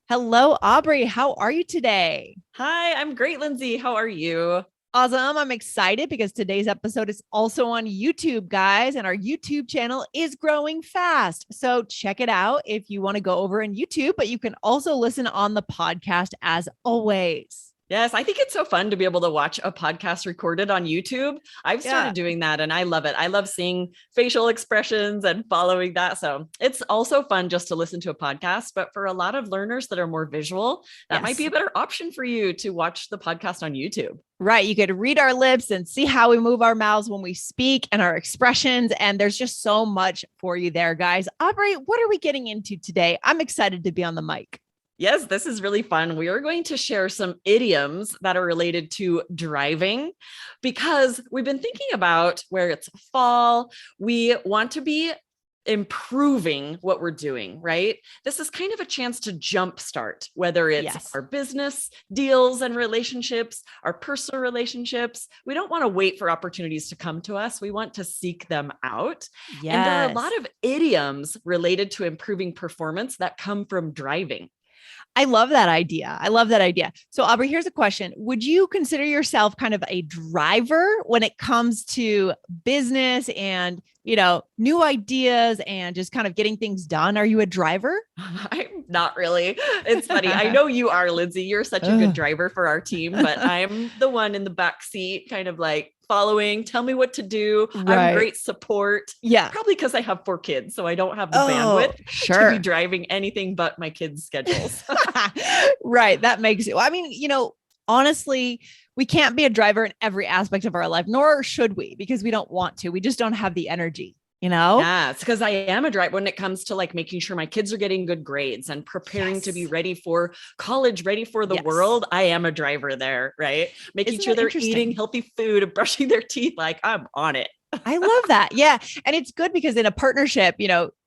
Hello, Aubrey. How are you today? Hi, I'm great, Lindsay. How are you? Awesome. I'm excited because today's episode is also on YouTube, guys, and our YouTube channel is growing fast. So check it out if you want to go over in YouTube, but you can also listen on the podcast as always. Yes, I think it's so fun to be able to watch a podcast recorded on YouTube. I've Yeah. started doing that and I love it. I love seeing facial expressions and following that. So it's also fun just to listen to a podcast. But for a lot of learners that are more visual, that might be Yes. a better option for you to watch the podcast on YouTube. Right. You could read our lips and see how we move our mouths when we speak and our expressions. And there's just so much for you there, guys. Aubrey, what are we getting into today? I'm excited to be on the mic. Yes, this is really fun. We are going to share some idioms that are related to driving because we've been thinking about where it's fall. We want to be improving what we're doing, right? This is kind of a chance to jumpstart, whether it's Yes. our business deals and relationships, our personal relationships. We don't want to wait for opportunities to come to us. We want to seek them out. And there are a lot Yes. of idioms related to improving performance that come from driving. I love that idea. I love that idea. So, Aubrey, here's a question. Would you consider yourself kind of a driver when it comes to business and, new ideas and just kind of getting things done? Are you a driver? I'm not really. It's funny. I know you are, Lindsay. You're such a good driver for our team, but I'm the one in the back seat, kind of like following, tell me what to do. I'm Right. great support. Yeah. Probably because I have 4 kids, so I don't have the Oh, bandwidth to be sure. driving anything but my kids' schedules. Right. That makes it. I mean, honestly, we can't be a driver in every aspect of our life, nor should we, because we don't want to. We just don't have the energy, you know? Yeah, it's because I am a driver when it comes to like making sure my kids are getting good grades and preparing to be Yes. ready for college, ready for the Yes. world. I am a driver there, right? Making Isn't sure that they're eating interesting? healthy food and brushing their teeth. Like I'm on it. I love that. Yeah. And it's good because in a partnership,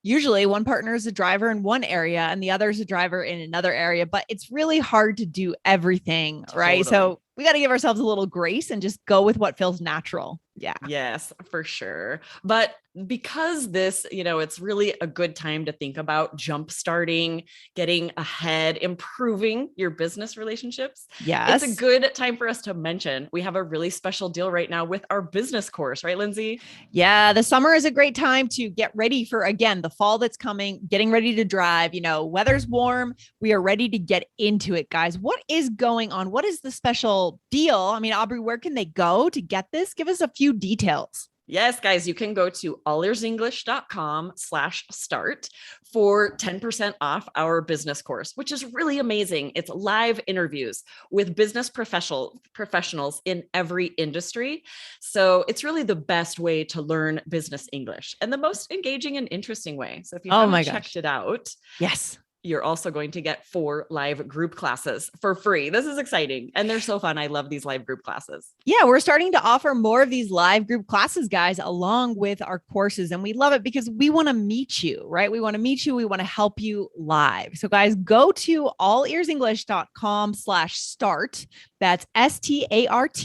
usually one partner is a driver in one area and the other is a driver in another area, but it's really hard to do everything. Right. Totally. So we got to give ourselves a little grace and just go with what feels natural. Yeah. Yes, for sure. But because this, it's really a good time to think about jump starting, getting ahead, improving your business relationships. It's a Yes. good time for us to mention we have a really special deal right now with our business course, right, Lindsay? Yeah, the summer is a great time to get ready for, again, the fall that's coming, getting ready to drive. Weather's warm. We are ready to get into it, guys. What is going on? What is the special deal? I mean, Aubrey, where can they go to get this? Give us a few details. Yes, guys, you can go to allearsenglish.com/start for 10% off our business course, which is really amazing. It's live interviews with business professionals in every industry. So it's really the best way to learn business English and the most engaging and interesting way. So if you Oh haven't my checked gosh. it out, Yes. you're also going to get 4 live group classes for free. This is exciting. And they're so fun. I love these live group classes. Yeah, we're starting to offer more of these live group classes, guys, along with our courses. And we love it because we want to meet you, right? We want to meet you. We want to help you live. So, guys, go to allearsenglish.com/start. That's START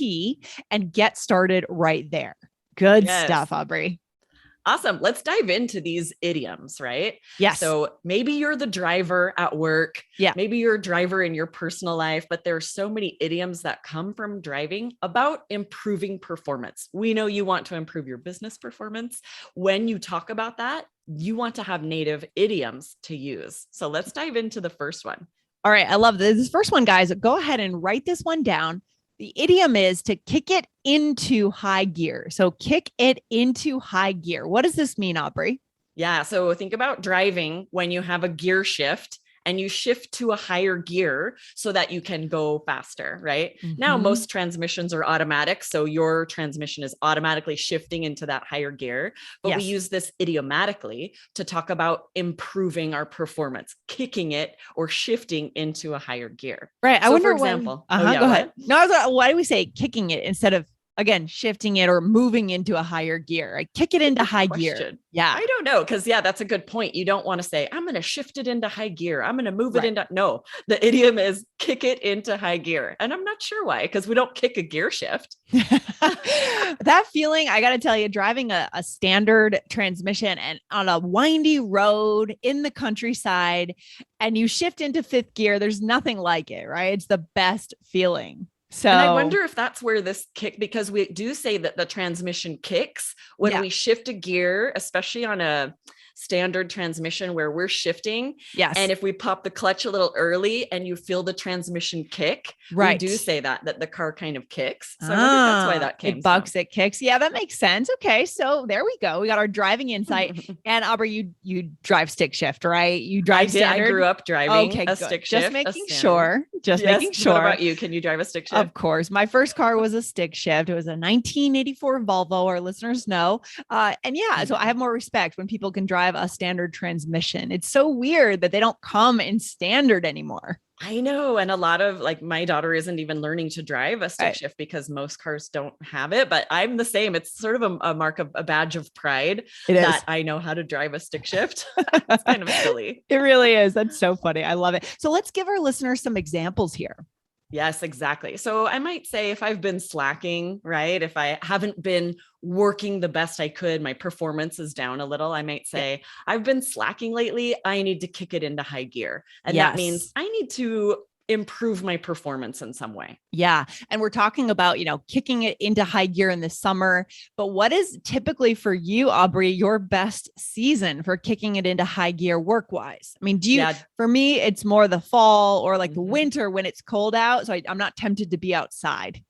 and get started right there. Good Yes. stuff, Aubrey. Awesome. Let's dive into these idioms, right? Yes. So maybe you're the driver at work, Yeah. maybe you're a driver in your personal life, but there are so many idioms that come from driving about improving performance. We know you want to improve your business performance. When you talk about that, you want to have native idioms to use. So let's dive into the first one. All right. I love this. This first one, guys. Go ahead and write this one down. The idiom is to kick it into high gear. So kick it into high gear. What does this mean, Aubrey? Yeah. So think about driving when you have a gear shift and you shift to a higher gear so that you can go faster, right? Now, Mm-hmm. most transmissions are automatic. So your transmission is automatically shifting into that higher gear. But we Yes. use this idiomatically to talk about improving our performance, kicking it or shifting into a higher gear. Right. I So, for wonder why we, example, oh, yeah, go ahead. what? No, why do we say kicking it instead of again, shifting it or moving into a higher gear. I kick it into high gear. Question. Yeah. I don't know. Cause yeah, that's a good point. You don't want to say, I'm going to shift it into high gear. I'm going to move it Right. into, no, the idiom is kick it into high gear. And I'm not sure why, because we don't kick a gear shift. That feeling, I got to tell you, driving a standard transmission and on a windy road in the countryside, and you shift into fifth gear, there's nothing like it, right? It's the best feeling. So, and I wonder if that's where this kick, because we do say that the transmission kicks when we shift a gear, especially on a standard transmission where we're shifting. Yes. And if we pop the clutch a little early and you feel the transmission kick, we do say that the car kind of kicks. So I wonder if that's why that came. It bucks, it kicks. Yeah, that makes sense. Okay. So there we go. We got our driving insight. And Aubrey, you drive stick shift, right? You drive standard. I grew up driving a stick shift. Just making sure. Making sure. What about you? Can you drive a stick shift? Of course. My first car was a stick shift. It was a 1984 Volvo. Our listeners know. And yeah, so I have more respect when people can drive a standard transmission. It's so weird that they don't come in standard anymore. I know. And a lot of like my daughter isn't even learning to drive a stick shift because most cars don't have it, but I'm the same. It's sort of a mark of a badge of pride that I know how to drive a stick shift. It's kind of silly. It really is. That's so funny. I love it. So let's give our listeners some examples here. Yes, exactly. So I might say if I've been slacking, right? If I haven't been working the best I could, my performance is down a little. I might say, I've been slacking lately. I need to kick it into high gear. And that means I need to improve my performance in some way. Yeah. And we're talking about, kicking it into high gear in the summer, but what is typically for you, Aubrey, your best season for kicking it into high gear work-wise? I mean, for me, it's more the fall or like the winter when it's cold out. So I'm not tempted to be outside.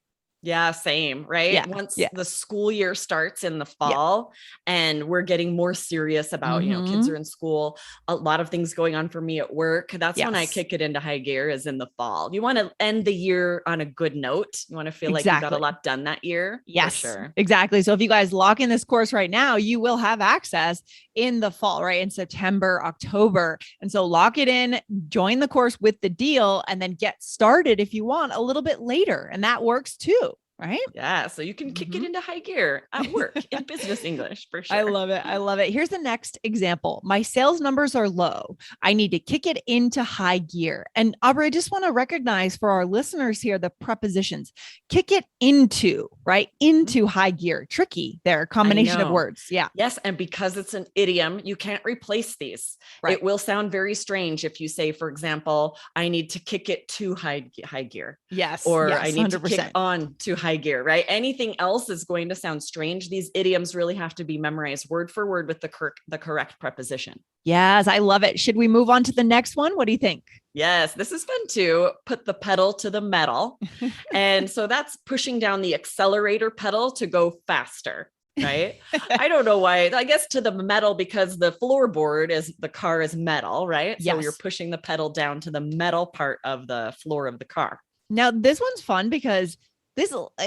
Yeah, same, right? Yeah. Once the school year starts in the fall and we're getting more serious about, kids are in school, a lot of things going on for me at work. That's when I kick it into high gear is in the fall. You want to end the year on a good note. You want to feel like you got a lot done that year. Yes, for sure. Exactly. So if you guys lock in this course right now, you will have access in the fall, right? In September, October. And so lock it in, join the course with the deal, and then get started if you want a little bit later. And that works too. Right? Yeah. So you can kick it into high gear at work in business English for sure. I love it. I love it. Here's the next example. My sales numbers are low. I need to kick it into high gear. And Aubrey, I just want to recognize for our listeners here, the prepositions, kick it into, right? Into high gear. Tricky there. Combination of words. Yeah. Yes. And because it's an idiom, you can't replace these. Right. It will sound very strange if you say, for example, I need to kick it to high gear. Yes. Or I need 100%. To kick on to high gear, right? Anything else is going to sound strange. These idioms really have to be memorized word for word with the correct preposition. Yes, I love it. Should we move on to the next one? What do you think? Yes, this is fun too. Put the pedal to the metal. And so that's pushing down the accelerator pedal to go faster. Right. I don't know why. I guess to the metal because the floorboard is the car is metal, right? So you're pushing the pedal down to the metal part of the floor of the car. Now, this one's fun because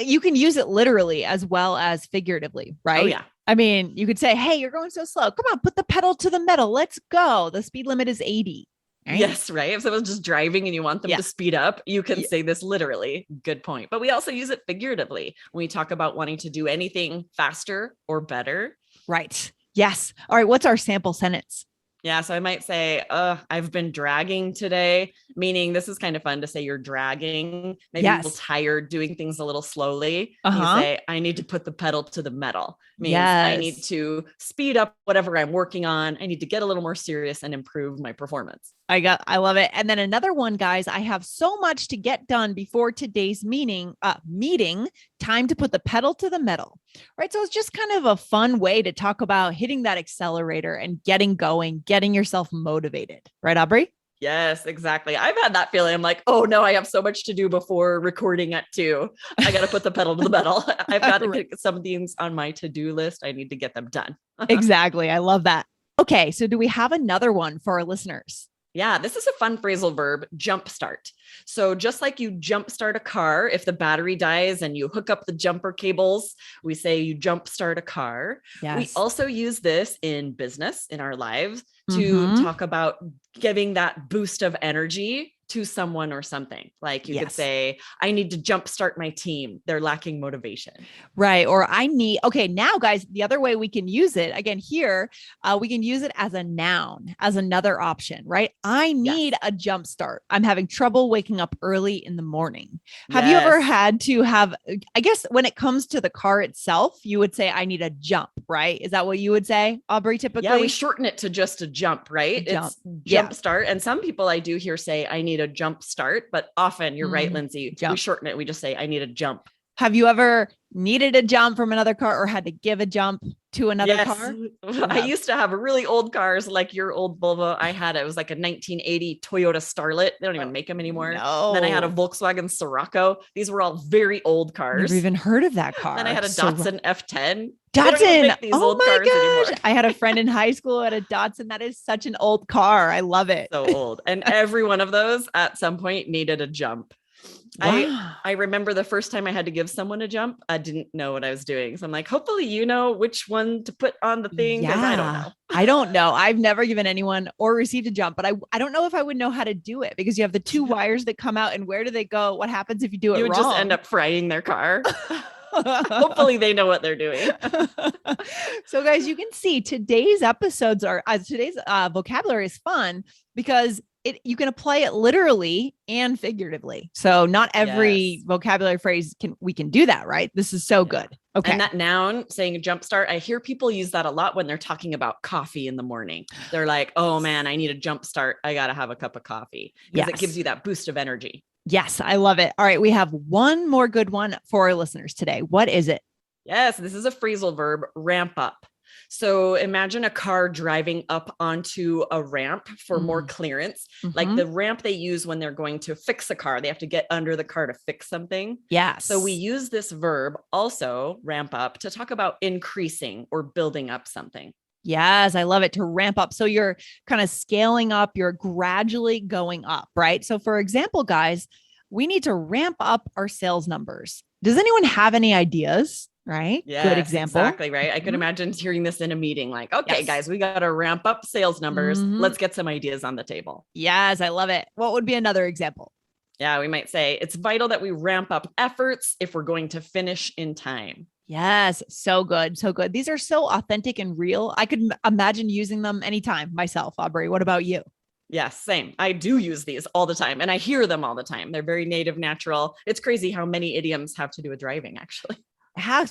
you can use it literally as well as figuratively, right? Oh, yeah. I mean, you could say, hey, you're going so slow. Come on, put the pedal to the metal. Let's go. The speed limit is 80. Right? Yes, right. If someone's just driving and you want them to speed up, you can say this literally. Good point. But we also use it figuratively when we talk about wanting to do anything faster or better. Right. Yes. All right. What's our sample sentence? Yeah. So I might say, I've been dragging today, meaning this is kind of fun to say you're dragging, maybe a little tired, doing things a little slowly. You say, I need to put the pedal to the metal. Means I need to speed up whatever I'm working on. I need to get a little more serious and improve my performance. I love it. And then another one, guys, I have so much to get done before today's meeting, time to put the pedal to the metal, right? So it's just kind of a fun way to talk about hitting that accelerator and getting going, getting yourself motivated. Right, Aubrey? Yes, exactly. I've had that feeling. I'm like, oh no, I have so much to do before recording at 2. I got to put the pedal to the metal. I've got to get some things on my to-do list. I need to get them done. Exactly. I love that. Okay. So do we have another one for our listeners? Yeah, this is a fun phrasal verb, jumpstart. So just like you jumpstart a car, if the battery dies and you hook up the jumper cables, we say you jumpstart a car. Yes. We also use this in business, in our lives, to talk about giving that boost of energy to someone or something. Like you could Yes. say, I need to jumpstart my team. They're lacking motivation. Right. Or okay, now guys, the other way we can use it again here, we can use it as a noun, as another option, right? I need a jump start. I'm having trouble waking up early in the morning. Have you ever had to have, I guess when it comes to the car itself, you would say, I need a jump, right? Is that what you would say, Aubrey, typically? Yeah, we shorten it to just a jump, right? Jump. It's jump start. And some people I do hear say, I need a jump start, but often you're right, Lindsay, we shorten it. We just say, I need a jump. Have you ever needed a jump from another car or had to give a jump to another car? I used to have really old cars like your old Volvo. It was like a 1980 Toyota Starlet. They don't even make them anymore. No. Then I had a Volkswagen Scirocco. These were all very old cars. Never even heard of that car. Then I had a Datsun F10. Datsun. Oh my gosh. I had a friend in high school who had a Datsun. That is such an old car. I love it. So old. And every one of those at some point needed a jump. Wow. I remember the first time I had to give someone a jump, I didn't know what I was doing. So I'm like, hopefully, you know which one to put on the thing. Because I don't know. I don't know. I've never given anyone or received a jump, but I don't know if I would know how to do it because you have the two wires that come out and where do they go? What happens if you do it wrong? You would just end up frying their car. Hopefully they know what they're doing. So guys, you can see today's vocabulary is fun because you can apply it literally and figuratively. So not every vocabulary phrase we can do that, right? This is so good. Okay. And that noun saying a jumpstart, I hear people use that a lot when they're talking about coffee in the morning. They're like, oh man, I need a jumpstart. I got to have a cup of coffee because it gives you that boost of energy. Yes, I love it. All right. We have one more good one for our listeners today. What is it? Yes, this is a phrasal verb, ramp up. So imagine a car driving up onto a ramp for more clearance, like the ramp they use when they're going to fix a car. They have to get under the car to fix something. Yes. So we use this verb also, ramp up, to talk about increasing or building up something. Yes, I love it, to ramp up. So you're kind of scaling up, you're gradually going up, right? So for example, guys, we need to ramp up our sales numbers. Does anyone have any ideas? Right? Yeah, good example. Exactly. Right. I could imagine hearing this in a meeting like, okay, guys, we got to ramp up sales numbers. Let's get some ideas on the table. Yes, I love it. What would be another example? Yeah, we might say it's vital that we ramp up efforts if we're going to finish in time. Yes. So good. So good. These are so authentic and real. I could imagine using them anytime myself. Aubrey, what about you? Yes, same. I do use these all the time and I hear them all the time. They're very native, natural. It's crazy how many idioms have to do with driving, actually.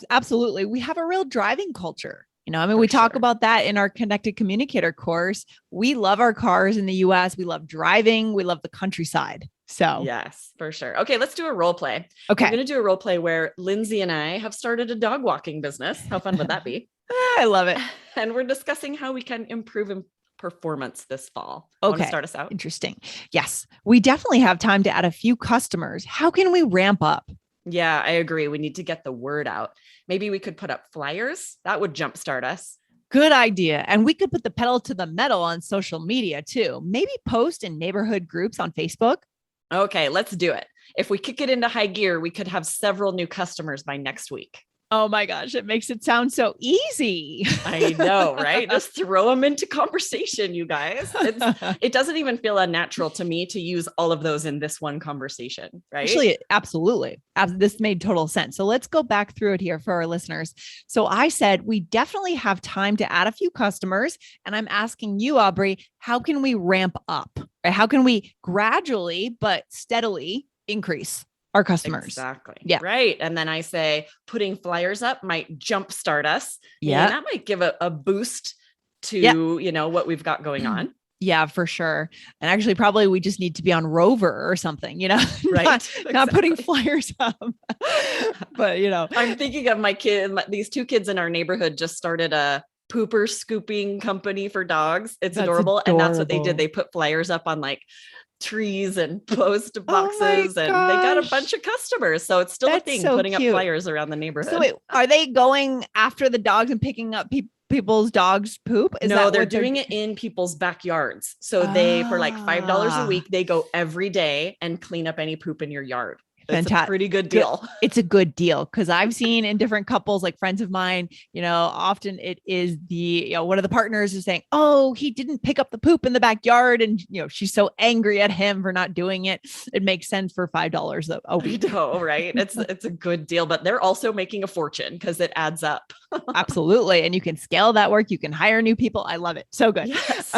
Absolutely. We have a real driving culture. We talk about that in our connected communicator course. We love our cars in the US. We love driving. We love the countryside. So yes, for sure. Okay. Let's do a role play. Okay. We're going to do a role play where Lindsay and I have started a dog walking business. How fun would that be? I love it. And we're discussing how we can improve performance this fall. Okay. Want to start us out? Interesting. Yes. We definitely have time to add a few customers. How can we ramp up? Yeah, I agree. We need to get the word out. Maybe we could put up flyers. That would jumpstart us. Good idea. And we could put the pedal to the metal on social media too. Maybe post in neighborhood groups on Facebook. Okay, let's do it. If we kick it into high gear, we could have several new customers by next week. Oh my gosh, it makes it sound so easy. I know, right? Just throw them into conversation, you guys. It doesn't even feel unnatural to me to use all of those in this one conversation, right? Actually, absolutely. This made total sense. So let's go back through it here for our listeners. So I said, we definitely have time to add a few customers. And I'm asking you, Aubrey, how can we ramp up? Right? How can we gradually, but steadily increase our customers? Exactly. Yeah. Right. And then I say putting flyers up might jumpstart us. Yeah. And that might give a boost to, what we've got going on. Yeah, for sure. And actually, probably we just need to be on Rover or something, right? Not putting flyers up. But, I'm thinking of my kid, these two kids in our neighborhood just started a pooper scooping company for dogs. It's adorable. And that's what they did. They put flyers up on like trees and post boxes and they got a bunch of customers. So it's still a thing, putting up flyers around the neighborhood. So wait, are they going after the dogs and picking up people's dogs' poop? No, they're doing it in people's backyards. So they, for like $5 a week, they go every day and clean up any poop in your yard. It's a pretty good deal. It's a good deal because I've seen in different couples, like friends of mine, often it is one of the partners is saying, oh, he didn't pick up the poop in the backyard. And, she's so angry at him for not doing it. It makes sense for $5 a week. I know, right? It's a good deal, but they're also making a fortune because it adds up. Absolutely. And you can scale that work. You can hire new people. I love it. So good. Yes.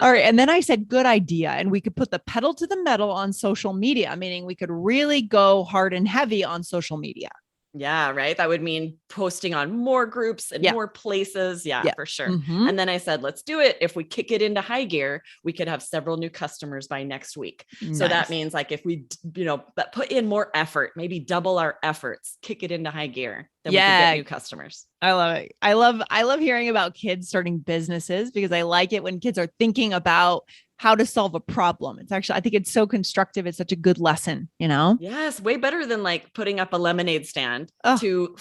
All right. And then I said, good idea. And we could put the pedal to the metal on social media, meaning we could really go hard and heavy on social media. Yeah, right. That would mean posting on more groups and more places. Yeah, for sure. Mm-hmm. And then I said, let's do it. If we kick it into high gear, we could have several new customers by next week. Nice. So that means like if we, put in more effort, maybe double our efforts, kick it into high gear, then we can get new customers. I love it. I love hearing about kids starting businesses because I like it when kids are thinking about how to solve a problem. It's actually, I think it's so constructive. It's such a good lesson, Yes. Way better than like putting up a lemonade stand to,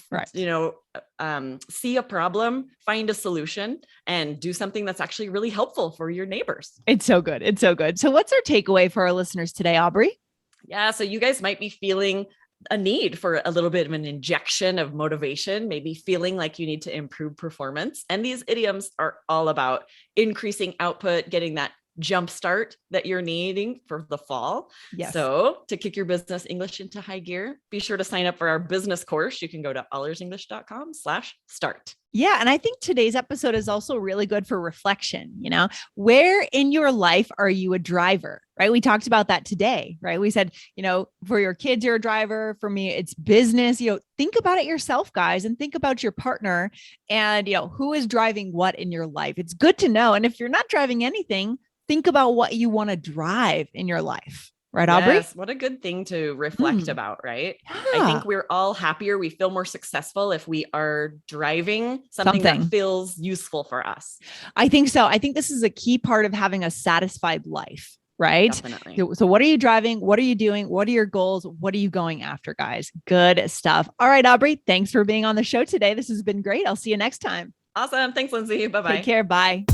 see a problem, find a solution, and do something that's actually really helpful for your neighbors. It's so good. It's so good. So what's our takeaway for our listeners today, Aubrey? Yeah. So you guys might be feeling a need for a little bit of an injection of motivation, maybe feeling like you need to improve performance. And these idioms are all about increasing output, getting that jump start that you're needing for the fall. Yes. So to kick your business English into high gear, be sure to sign up for our business course. You can go to allersenglish.com/start. Yeah. And I think today's episode is also really good for reflection. Where in your life are you a driver, right? We talked about that today, right? We said, for your kids, you're a driver. For me, it's business. Think about it yourself, guys, and think about your partner and, who is driving what in your life. It's good to know. And if you're not driving anything, think about what you want to drive in your life. Right, Aubrey? Yes, what a good thing to reflect about, right? Yeah. I think we're all happier. We feel more successful if we are driving something that feels useful for us. I think so. I think this is a key part of having a satisfied life, right? Definitely. So what are you driving? What are you doing? What are your goals? What are you going after, guys? Good stuff. All right, Aubrey, thanks for being on the show today. This has been great. I'll see you next time. Awesome. Thanks, Lindsay. Bye-bye. Take care. Bye.